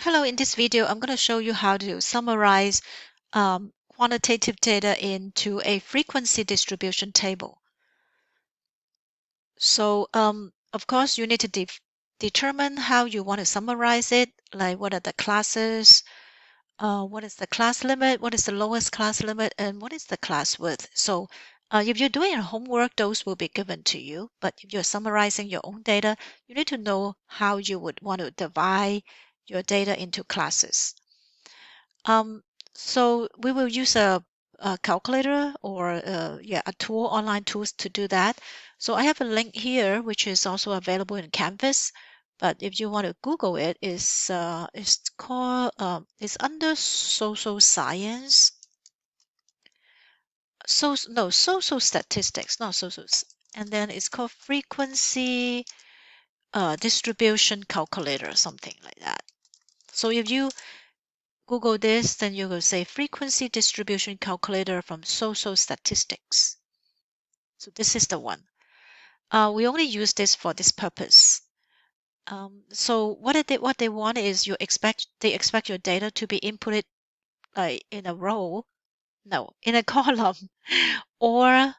Hello, in this video, I'm going to show you how to summarize quantitative data into a frequency distribution table. So, of course, you need to determine how you want to summarize it, like what are the classes, what is the class limit, what is the lowest class limit, and what is the class width. So, if you're doing your homework, those will be given to you. But if you're summarizing your own data, you need to know how you would want to divide your data into classes. Um, so we will use a calculator or a tool, online tools to do that. So I have a link here, which is also available in Canvas. But if you want to Google it, it's called it's under social science. So no, social statistics, not and then it's called frequency distribution calculator, something like that. So if you Google this, then you will say frequency distribution calculator from social statistics. So this is the one. We only use this for this purpose. So what they want is they expect your data to be inputted in a row, no, in a column or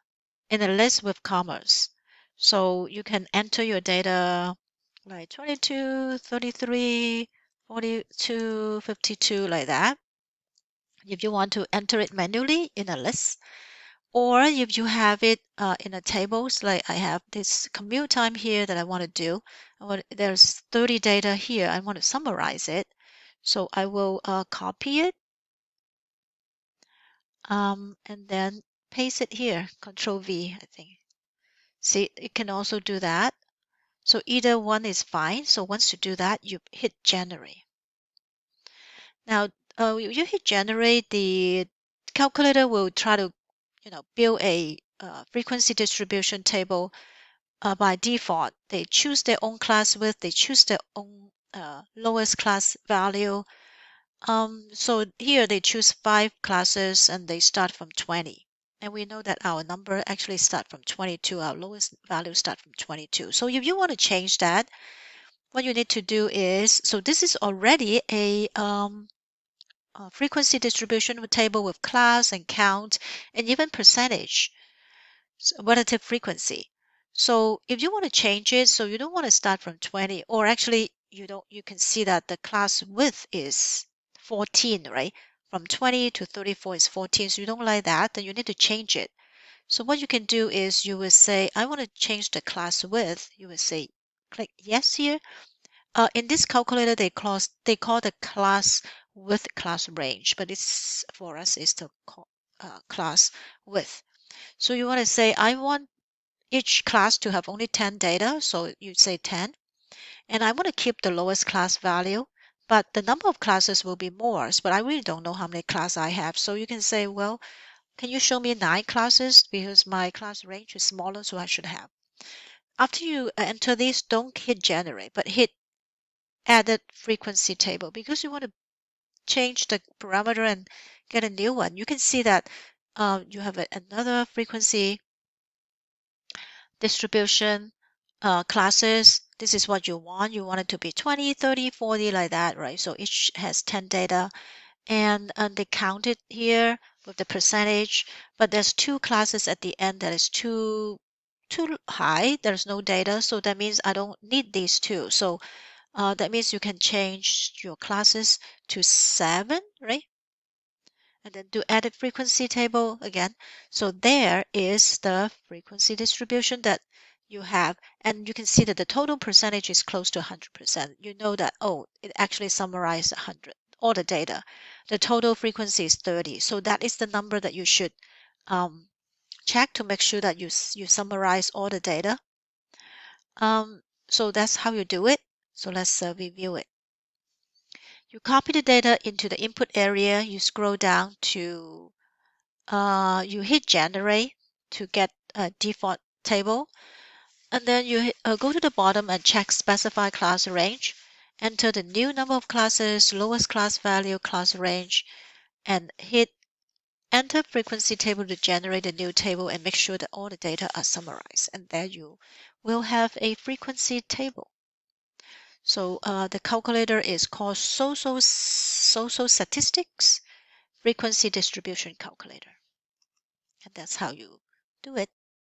in a list with commas. So you can enter your data like 22, 33, 42, 52, like that. If you want to enter it manually in a list, or if you have it in a tables, like I have this commute time here that I want to do. There's 30 data here. I want to summarize it. So I will copy it and then paste it here. Control V, I think. See, it can also do that. So either one is fine. So once you do that, you hit generate. Now, you hit generate, the calculator will try to, build a frequency distribution table. By default, they choose their own class width, they choose their own lowest class value. So here they choose 5 classes and they start from 20. And we know that our number actually start from 22. Our lowest value start from 22. So if you want to change that, what you need to do is, so this is already a frequency distribution table with class and count and even percentage, relative frequency. So if you want to change it, so you don't want to start from 20, or actually you can see that the class width is 14, right? From 20 to 34 is 14. So you don't like that, then you need to change it. So what you can do is you will say, I want to change the class width. You will say, click yes here. In this calculator, they call the class width class range, but it's for us is the class width. So you want to say, I want each class to have only 10 data. So you say 10. And I want to keep the lowest class value, but the number of classes will be more. But I really don't know how many classes I have. So you can say, well, can you show me 9 classes? Because my class range is smaller, so I should have. After you enter this, don't hit generate, but hit added frequency table because you want to change the parameter and get a new one. You can see that you have another frequency distribution classes. This is what you want. You want it to be 20, 30, 40, like that, right? So each has 10 data and they count it here with the percentage, but there's 2 classes at the end that is too high. There's no data, so that means I don't need these 2. So that means you can change your classes to 7, right? And then do added frequency table again. So there is the frequency distribution that you have. And you can see that the total percentage is close to 100%. You know that, oh, it actually summarized 100, all the data. The total frequency is 30. So that is the number that you should check to make sure that you summarize all the data. So that's how you do it. So let's review it. You copy the data into the input area. You scroll down to, you hit generate to get a default table. And then you go to the bottom and check specify class range. Enter the new number of classes, lowest class value, class range, and hit enter frequency table to generate a new table and make sure that all the data are summarized. And there you will have a frequency table. So the calculator is called social statistics frequency distribution calculator. And that's how you do it.